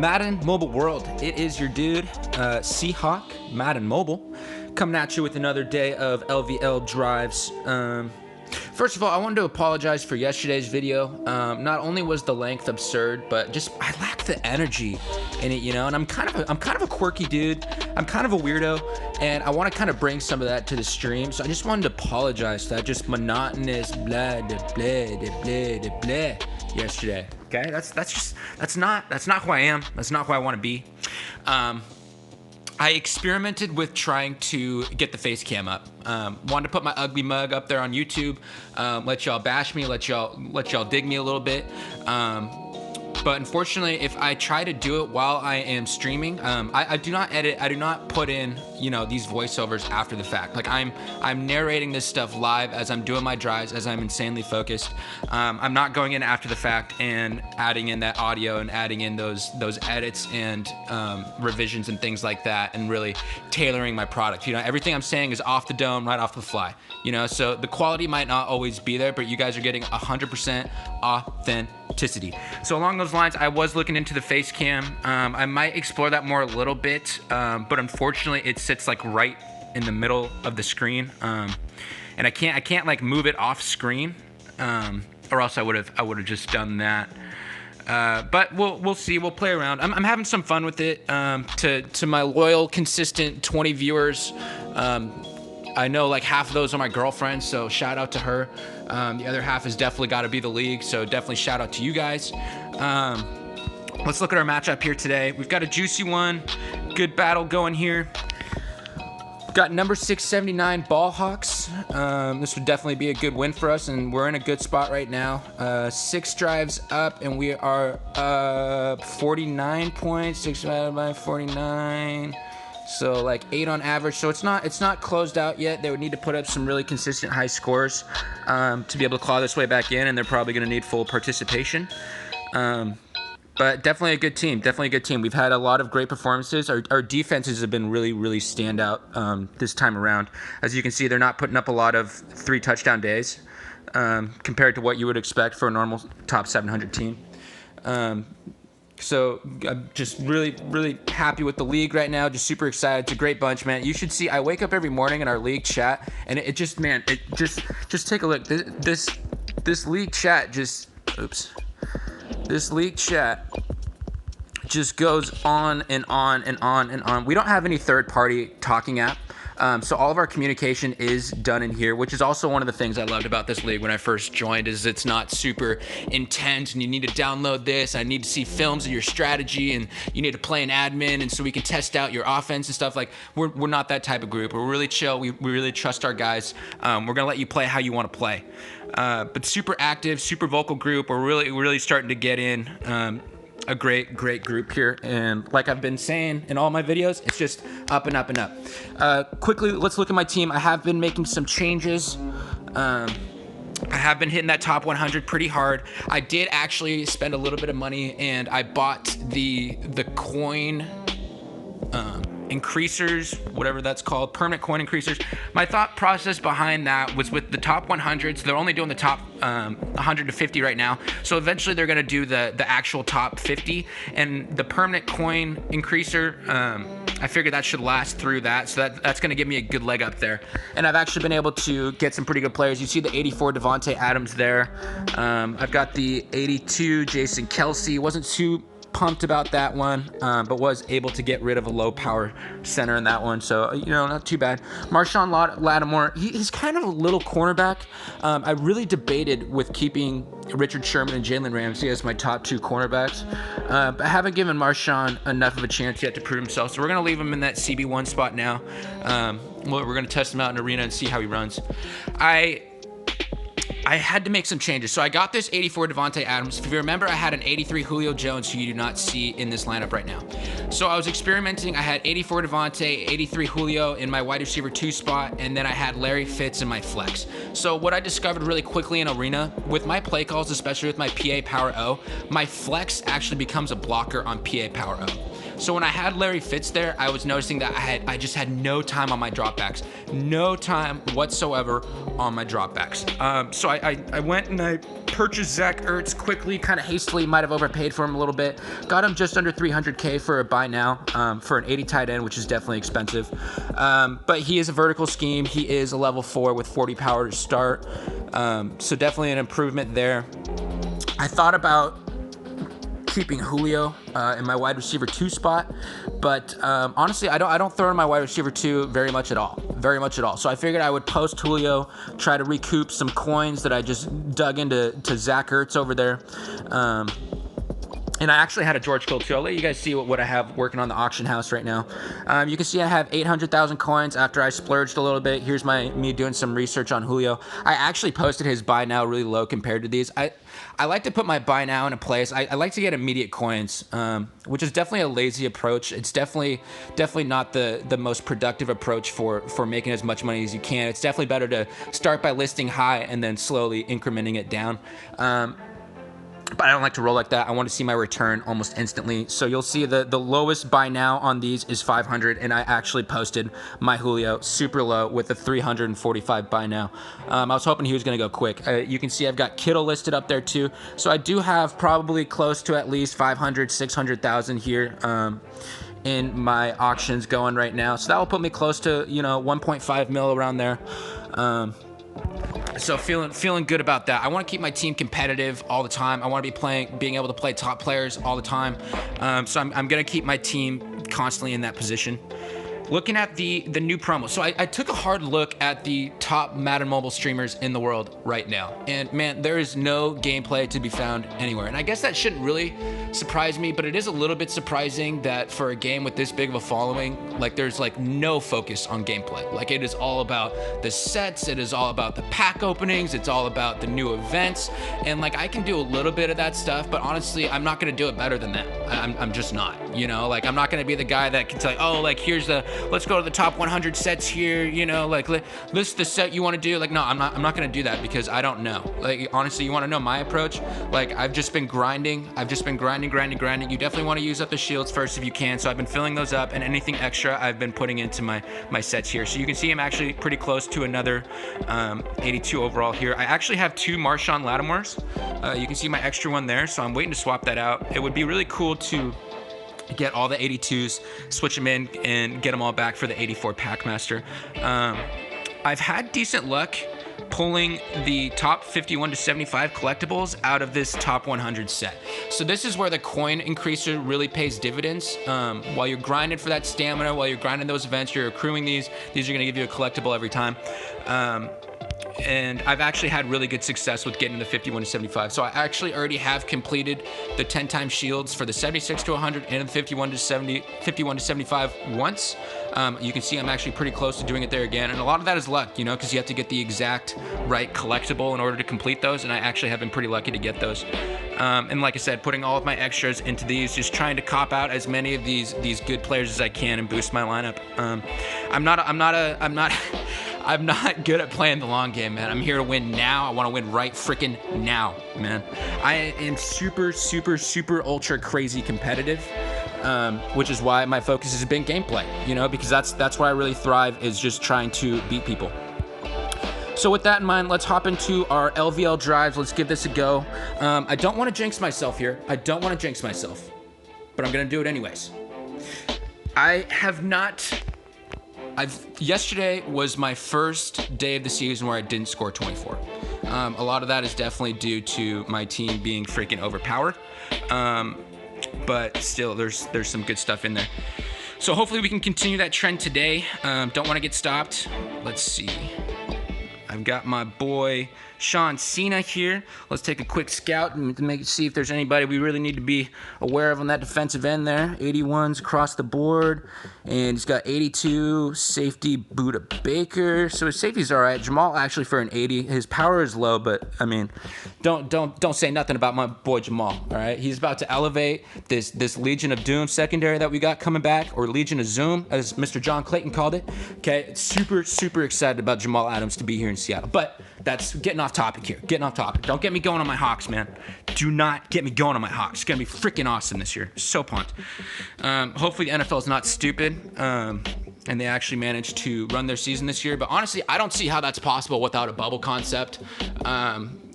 Madden Mobile World. It is your dude, Seahawk, Madden Mobile, coming at you with another day of LvL Drives. First of all, I wanted to apologize for yesterday's video. Not only was the length absurd, but just I lacked the energy in it, you know. And I'm kind of a quirky dude. I'm kind of a weirdo, and I want to kind of bring some of that to the stream. So I just wanted to apologize for that just monotonous blah blah blah blah blah yesterday. Okay, that's not who I am. That's not who I want to be. I experimented with trying to get the face cam up. Wanted to put my ugly mug up there on YouTube, let y'all bash me, let y'all dig me a little bit. But unfortunately, if I try to do it while I am streaming, I do not edit. I do not put in, you know, these voiceovers after the fact. Like I'm narrating this stuff live as I'm doing my drives, as I'm insanely focused. I'm not going in after the fact and adding in that audio and adding in those edits and revisions and things like that, and really tailoring my product. You know, everything I'm saying is off the dome, right off the fly. You know, so the quality might not always be there, but you guys are getting 100% authenticity. So along those lines, I was looking into the face cam. I might explore that more a little bit, but unfortunately it sits like right in the middle of the screen, and I can't like move it off screen, or else I would have just done that. But we'll see. We'll play around. I'm having some fun with it. To my loyal, consistent 20 viewers, I know like half of those are my girlfriends, so shout out to her. The other half has definitely got to be the league, so definitely shout out to you guys. Let's look at our matchup here today. We've got a juicy one. Good battle going here. We've got number 679 Ball Hawks. This would definitely be a good win for us, and we're in a good spot right now. 6 drives up, and we are up 49 points. 6 divided by 49. So like 8 on average. So it's not closed out yet. They would need to put up some really consistent high scores to be able to claw this way back in, and they're probably going to need full participation. But definitely a good team. Definitely a good team. We've had a lot of great performances. Our defenses have been really stand out this time around. As you can see, they're not putting up a lot of 3 touchdown days compared to what you would expect for a normal top 700 team. So I'm just really happy with the league right now. Just super excited. It's a great bunch, man. You should see. I wake up every morning in our league chat, and it just take a look. This league chat just This league chat just goes on and on and on and on. We don't have any third-party talking app. So all of our communication is done in here, which is also one of the things I loved about this league when I first joined, is it's not super intense and you need to download this. I need to see films of your strategy, and you need to play an admin, and so we can test out your offense and stuff. Like we're not that type of group. We're really chill. We really trust our guys. We're gonna let you play how you want to play. But super active, super vocal group. We're really starting to get in. A great group here, and like I've been saying in all my videos, it's just up and up and up. Quickly, let's look at my team. I have been making some changes. I have been hitting that top 100 pretty hard. I did actually spend a little bit of money, and I bought the coin increasers, whatever that's called, permanent coin increasers. My thought process behind that was with the top 100s, they're only doing the top 100 to 50 right now. So eventually they're going to do the actual top 50, and the permanent coin increaser, I figured that should last through that. So that's going to give me a good leg up there. And I've actually been able to get some pretty good players. You see the 84 Devontae Adams there. I've got the 82 Jason Kelsey. Wasn't too pumped about that one, but was able to get rid of a low power center in that one, so you know, not too bad. Marshawn Lattimore, he's kind of a little cornerback. I really debated with keeping Richard Sherman and Jalen Ramsey as my top 2 cornerbacks, but I haven't given Marshawn enough of a chance yet to prove himself, so we're gonna leave him in that CB1 spot now. We're gonna test him out in arena and see how he runs. I had to make some changes. So I got this 84 Devontae Adams. If you remember, I had an 83 Julio Jones, who you do not see in this lineup right now. So I was experimenting. I had 84 Devontae, 83 Julio in my wide receiver 2 spot, and then I had Larry Fitz in my flex. So what I discovered really quickly in arena, with my play calls, especially with my PA Power O, my flex actually becomes a blocker on PA Power O. So when I had Larry Fitz there, I was noticing that I just had no time on my dropbacks. No time whatsoever on my dropbacks. So I went and I purchased Zach Ertz quickly, kind of hastily, might have overpaid for him a little bit. Got him just under 300K for a buy now, for an 80 tight end, which is definitely expensive. But he is a vertical scheme. He is a level 4 with 40 power to start. So definitely an improvement there. I thought about keeping Julio in my wide receiver 2 spot, but honestly, I don't throw in my wide receiver 2 very much at all. So I figured I would post Julio, try to recoup some coins that I just dug into Zach Ertz over there. And I actually had a George Kittle too. I'll let you guys see what I have working on the auction house right now. You can see I have 800,000 coins after I splurged a little bit. Here's me doing some research on Julio. I actually posted his buy now really low compared to these. I like to put my buy now in a place. I like to get immediate coins, which is definitely a lazy approach. It's definitely not the most productive approach for making as much money as you can. It's definitely better to start by listing high and then slowly incrementing it down. But I don't like to roll like that. I want to see my return almost instantly. So you'll see the lowest buy now on these is 500, and I actually posted my Julio super low with a 345 buy now. I was hoping he was going to go quick. You can see I've got Kittle listed up there too. So I do have probably close to at least 500, 600,000 here in my auctions going right now. So that will put me close to 1.5 mil around there. So feeling good about that. I want to keep my team competitive all the time. I want to be being able to play top players all the time. So I'm going to keep my team constantly in that position. Looking at the new promo. So I took a hard look at the top Madden mobile streamers in the world right now. And man, there is no gameplay to be found anywhere. And I guess that shouldn't really surprise me, but it is a little bit surprising that for a game with this big of a following, like there's like no focus on gameplay. Like it is all about the sets, it is all about the pack openings, it's all about the new events. And like I can do a little bit of that stuff, but honestly, I'm not gonna do it better than that. I'm just not, like I'm not gonna be the guy that can tell you, oh, like let's go to the top 100 sets here, like list the set you want to do. Like, no, I'm not going to do that because I don't know. Like, honestly, you want to know my approach? Like, I've just been grinding. You definitely want to use up the shields first if you can. So I've been filling those up, and anything extra I've been putting into my sets here. So you can see I'm actually pretty close to another 82 overall here. I actually have 2 Marshawn Lattimores. You can see my extra one there. So I'm waiting to swap that out. It would be really cool to get all the 82s, switch them in, and get them all back for the 84 Packmaster. I've had decent luck pulling the top 51 to 75 collectibles out of this top 100 set. So this is where the coin increaser really pays dividends. While you're grinding for that stamina, while you're grinding those events, you're accruing these are going to give you a collectible every time. And I've actually had really good success with getting the 51 to 75. So I actually already have completed the 10 times shields for the 76 to 100 and the 51 to 75 once. You can see I'm actually pretty close to doing it there again. And a lot of that is luck, because you have to get the exact right collectible in order to complete those. And I actually have been pretty lucky to get those. And like I said, putting all of my extras into these, just trying to cop out as many of these good players as I can and boost my lineup. I'm not good at playing the long game, man. I'm here to win now. I want to win right freaking now, man. I am super, super, super ultra crazy competitive, which is why my focus has been gameplay, because that's where I really thrive, is just trying to beat people. So with that in mind, let's hop into our LvL drives. Let's give this a go. I don't want to jinx myself here. But I'm going to do it anyways. Yesterday was my first day of the season where I didn't score 24. A lot of that is definitely due to my team being freaking overpowered. But still, there's some good stuff in there. So hopefully we can continue that trend today. Don't want to get stopped. Let's see. I've got my boy Sean Cena here. Let's take a quick scout and see if there's anybody we really need to be aware of on that defensive end there. 81s across the board, and he's got 82 safety Buda Baker. So his safety's all right. Jamal actually for an 80. His power is low, but I mean, don't say nothing about my boy Jamal. All right, he's about to elevate this Legion of Doom secondary that we got coming back, or Legion of Zoom, as Mr. John Clayton called it. Okay, super excited about Jamal Adams to be here in Seattle, but that's getting off topic here. Don't get me going on my Hawks, man. Do not get me going on my Hawks. It's going to be freaking awesome this year. So pumped. Hopefully the NFL is not stupid and they actually managed to run their season this year. But honestly, I don't see how that's possible without a bubble concept.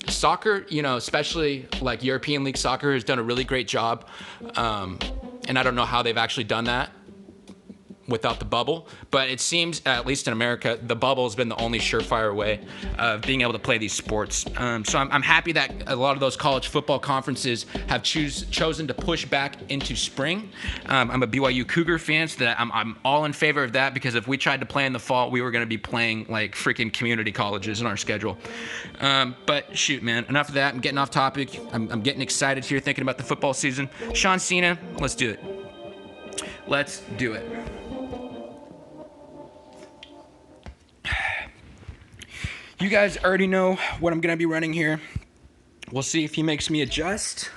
soccer, you know, especially like European League soccer, has done a really great job. And I don't know how they've actually done that without the bubble, but it seems, at least in America, the bubble has been the only surefire way of being able to play these sports. So I'm happy that a lot of those college football conferences have chosen to push back into spring. I'm a BYU Cougar fan, so that I'm all in favor of that, because if we tried to play in the fall, we were going to be playing like freaking community colleges in our schedule. But shoot, man, enough of that. I'm getting off topic. I'm getting excited here thinking about the football season. Sean Cena, let's do it. Let's do it. You guys already know what I'm going to be running here. We'll see if he makes me adjust.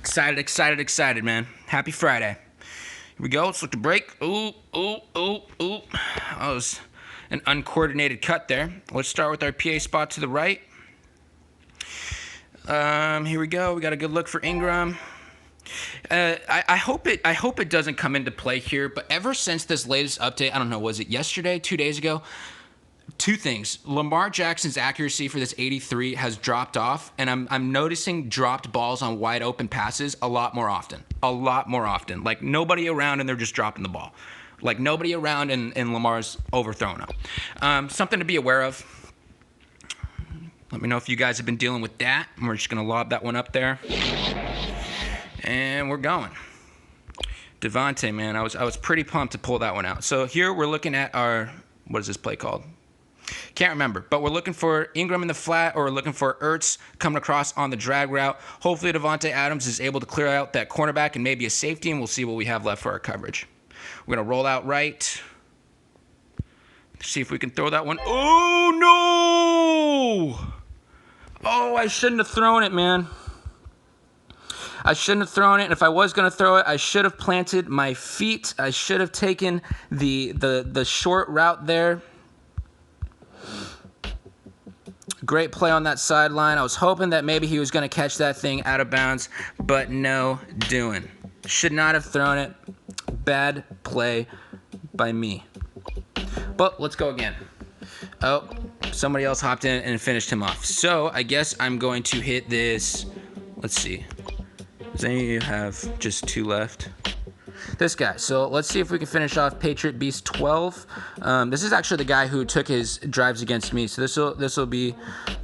Excited, man. Happy Friday. Here we go. Let's look to break. Ooh. That was an uncoordinated cut there. Let's start with our PA spot to the right. Here we go. We got a good look for Ingram. I hope it doesn't come into play here, but ever since this latest update, I don't know, was it yesterday, 2 days ago? Two things. Lamar Jackson's accuracy for this 83 has dropped off, and I'm noticing dropped balls on wide open passes a lot more often. Like nobody around and they're just dropping the ball. Like nobody around and Lamar's overthrown them. Something to be aware of. Let me know if you guys have been dealing with that. We're just going to lob that one up there. And we're going. Devontae, man, I was pretty pumped to pull that one out. So here we're looking at our, what is this play called? Can't remember, but we're looking for Ingram in the flat, or we're looking for Ertz coming across on the drag route. Hopefully Davante Adams is able to clear out that cornerback and maybe a safety, and we'll see what we have left for our coverage. We're going to roll out right. See if we can throw that one. Oh, no! Oh, I shouldn't have thrown it, man. I shouldn't have thrown it, and if I was going to throw it, I should have planted my feet. I should have taken the short route there. Great play on that sideline. I was hoping that maybe he was going to catch that thing out of bounds, but no doing. Should not have thrown it. Bad play by me. But let's go again. Oh, somebody else hopped in and finished him off. So I guess I'm going to hit this. Let's see. Does any of you have just two left? This guy. So let's see if we can finish off Patriot Beast 12. This is actually the guy who took his drives against me. So this will be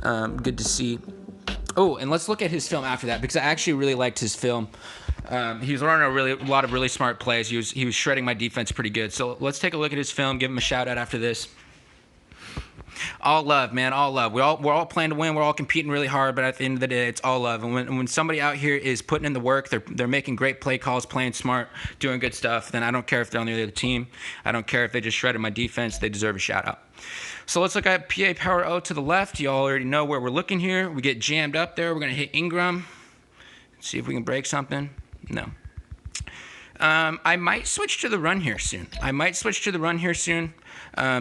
good to see. Oh, and let's look at his film after that, because I actually really liked his film. He was running a lot of really smart plays. He was shredding my defense pretty good. So let's take a look at his film. Give him a shout out after this. All love, man, all love. We're all playing to win. We're all competing really hard, but at the end of the day, it's all love. And when somebody out here is putting in the work, they're making great play calls, playing smart, doing good stuff, then I don't care if they're on the other team. I don't care if they just shredded my defense. They deserve a shout out. So let's look at PA Power O to the left. You all already know where we're looking here. We get jammed up there. We're going to hit Ingram. See if we can break something. No. I might switch to the run here soon.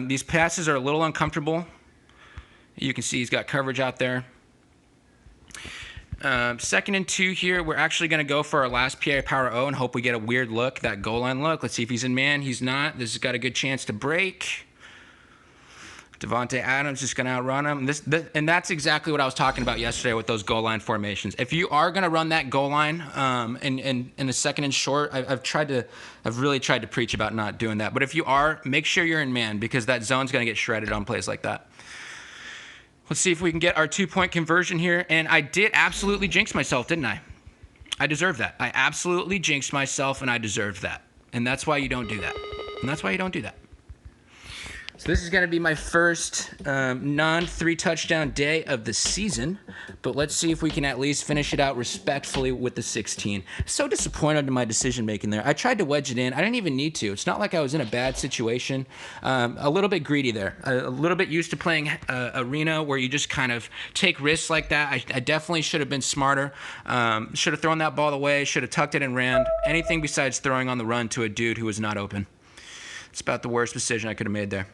These passes are a little uncomfortable. You can see he's got coverage out there. 2nd and 2 here. We're actually going to go for our last PA Power O and hope we get a weird look, that goal line look. Let's see if he's in man. He's not. This has got a good chance to break. Davante Adams just going to outrun him. And that's exactly what I was talking about yesterday with those goal line formations. If you are going to run that goal line in a 2nd and short, I've really tried to preach about not doing that. But if you are, make sure you're in man, because that zone's going to get shredded on plays like that. Let's see if we can get our 2-point conversion here. And I did absolutely jinx myself, didn't I? I deserve that. I absolutely jinxed myself, and I deserved that. And that's why you don't do that. So this is going to be my first non-3 touchdown day of the season, but let's see if we can at least finish it out respectfully with the 16. So disappointed in my decision making there. I tried to wedge it in. I didn't even need to. It's not like I was in a bad situation. A little bit greedy there. A little bit used to playing arena where you just kind of take risks like that. I definitely should have been smarter. Should have thrown that ball away. Should have tucked it and ran. Anything besides throwing on the run to a dude who was not open. It's about the worst decision I could have made there.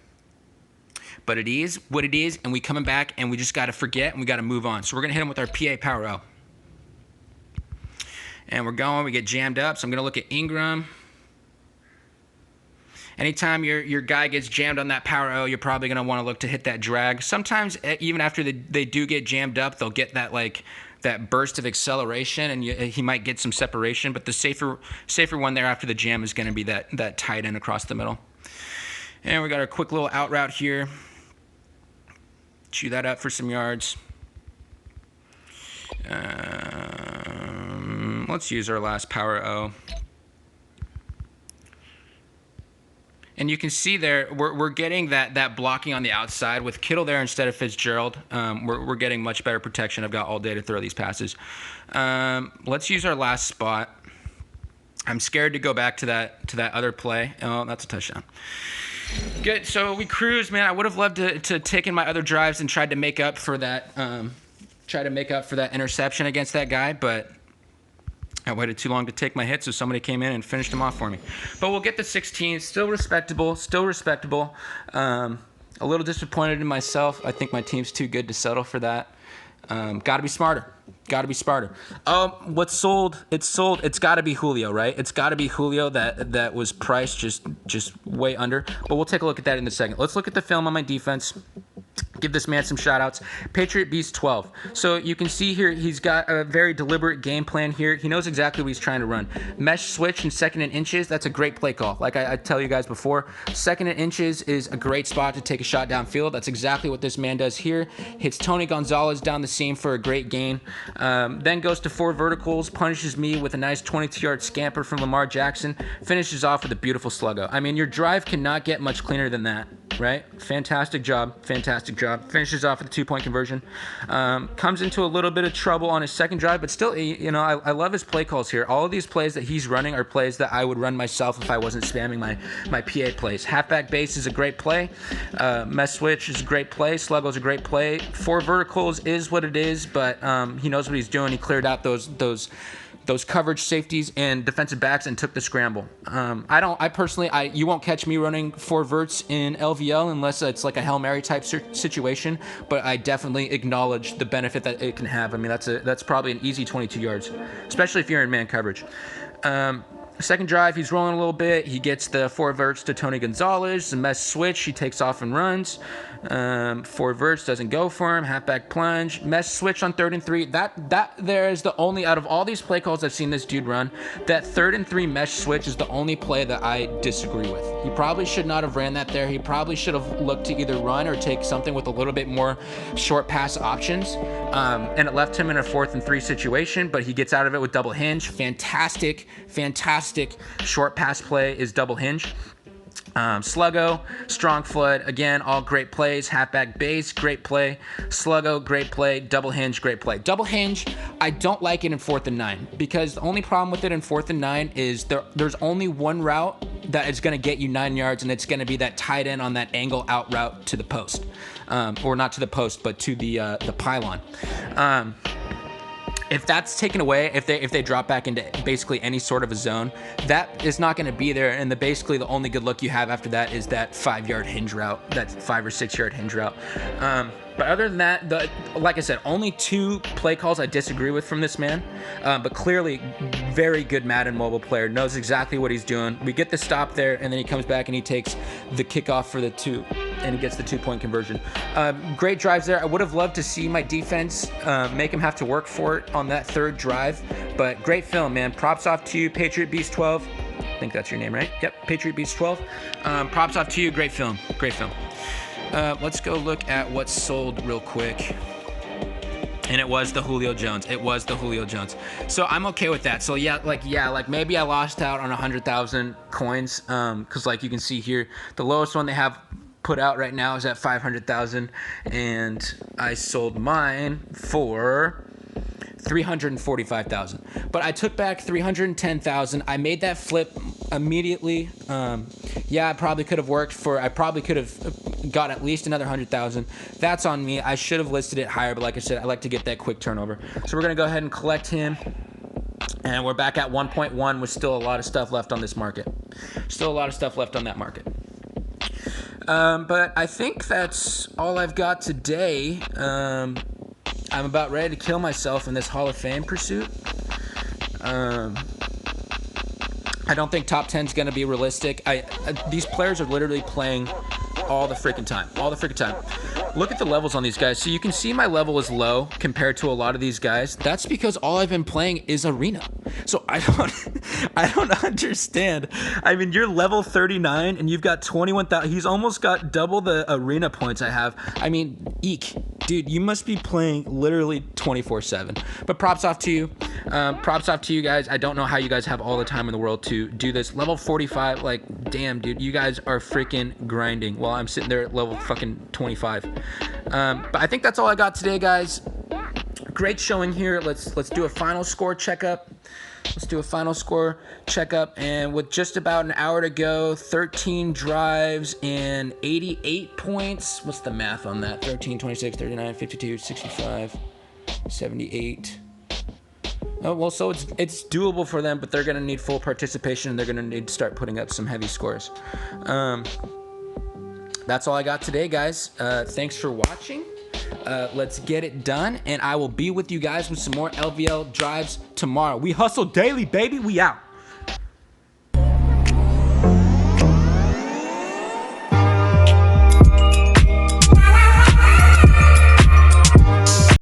But it is what it is, and we coming back, and we just got to forget, and we got to move on. So we're going to hit him with our PA Power O. And we're going. We get jammed up, so I'm going to look at Ingram. Anytime your guy gets jammed on that power O, you're probably going to want to look to hit that drag. Sometimes even after they do get jammed up, they'll get that that burst of acceleration, and he might get some separation. But the safer one there after the jam is going to be that tight end across the middle. And we got our quick little out route here. Chew that up for some yards. Let's use our last power O. And you can see there, we're getting that blocking on the outside with Kittle there instead of Fitzgerald. We're getting much better protection. I've got all day to throw these passes. Let's use our last spot. I'm scared to go back to that other play. Oh, that's a touchdown. Good. So we cruised, man. I would have loved to take in my other drives and tried to make up for that. Try to make up for that interception against that guy, but I waited too long to take my hit, so somebody came in and finished him off for me. But we'll get the 16. Still respectable. A little disappointed in myself. I think my team's too good to settle for that. Got to be smarter. What's sold? It's sold. It's got to be Julio, right? It's got to be Julio that was priced just way under. But we'll take a look at that in a second. Let's look at the film on my defense. Give this man some shout outs. Patriot Beast 12. So you can see here he's got a very deliberate game plan here. He knows exactly what he's trying to run. Mesh switch and 2nd and inches, that's a great play call. Like I tell you guys before, 2nd and inches is a great spot to take a shot downfield. That's exactly what this man does here. Hits Tony Gonzalez down the seam for a great gain. Then goes to 4 verticals, punishes me with a nice 22-yard scamper from Lamar Jackson. Finishes off with a beautiful sluggo. I mean, your drive cannot get much cleaner than that, right? Fantastic job. Finishes off with a 2-point conversion. Comes into a little bit of trouble on his second drive, but still, you know, I love his play calls here. All of these plays that he's running are plays that I would run myself if I wasn't spamming my PA plays. Halfback base is a great play. Mesh switch is a great play. Sluggo is a great play. 4 verticals is what it is, but he knows what he's doing. He cleared out those coverage safeties and defensive backs and took the scramble. I personally, you won't catch me running 4 verts in LvL unless it's like a Hail Mary type situation, but I definitely acknowledge the benefit that it can have. I mean, that's probably an easy 22 yards, especially if you're in man coverage. Second drive, he's rolling a little bit. He gets the 4 verts to Tony Gonzalez. The mesh switch, he takes off and runs. 4 verts doesn't go for him. Halfback plunge. Mesh switch on 3rd and 3. That there is the only, out of all these play calls I've seen this dude run, that 3rd and 3 mesh switch is the only play that I disagree with. He probably should not have ran that there. He probably should have looked to either run or take something with a little bit more short pass options. And it left him in a 4th and 3 situation, but he gets out of it with double hinge. Fantastic short pass play is double hinge. Sluggo, strong flood, again, all great plays. Halfback base, great play. Sluggo, great play. Double hinge, great play. Double hinge, I don't like it in 4th and 9 because the only problem with it in 4th and 9 is there's only one route that is going to get you 9 yards, and it's going to be that tight end on that angle out route to the post, or not to the post, but to the pylon. If that's taken away, if they drop back into basically any sort of a zone, that is not going to be there. And basically the only good look you have after that is that 5-yard hinge route, that 5 or 6 yard hinge route. But other than that, like I said, only 2 play calls I disagree with from this man. But clearly, very good Madden mobile player, knows exactly what he's doing. We get the stop there, and then he comes back and he takes the kickoff for the 2, and he gets the 2-point conversion. Great drives there. I would have loved to see my defense make him have to work for it on that 3rd drive. But great film, man. Props off to you, Patriot Beast 12. I think that's your name, right? Yep, Patriot Beast 12. Props off to you. Great film. Let's go look at what's sold real quick. And it was the Julio Jones. So I'm okay with that. So like maybe I lost out on 100,000 coins. Cause like you can see here, the lowest one they have put out right now is at 500,000, and I sold mine for 345,000. But I took back 310,000. I made that flip immediately. I probably could have I probably could have got at least another 100,000. That's on me. I should have listed it higher, but like I said, I like to get that quick turnover. So we're going to go ahead and collect him. And we're back at 1.1 with still a lot of stuff left on this market. Still a lot of stuff left on that market. But I think that's all I've got today. I'm about ready to kill myself in this Hall of Fame pursuit. I don't think top 10 is going to be realistic. These players are literally playing all the freaking time. Look at the levels on these guys. So you can see my level is low compared to a lot of these guys. That's because all I've been playing is arena. So I don't understand. I mean, you're level 39 and you've got 21,000. He's almost got double the arena points I have. I mean, eek. Dude, you must be playing literally 24/7. But props off to you. Props off to you guys. I don't know how you guys have all the time in the world to do this. Level 45, like, damn, dude, you guys are freaking grinding while I'm sitting there at level fucking 25. But I think that's all I got today, guys. Great showing here. Let's do a final score checkup. And with just about an hour to go, 13 drives and 88 points. What's the math on that? 13, 26, 39, 52, 65, 78. Oh, well, so it's doable for them, but they're going to need full participation, and they're going to need to start putting up some heavy scores. That's all I got today, guys. Thanks for watching. Let's get it done, and I will be with you guys with some more LvL drives tomorrow. We hustle daily, baby. We out.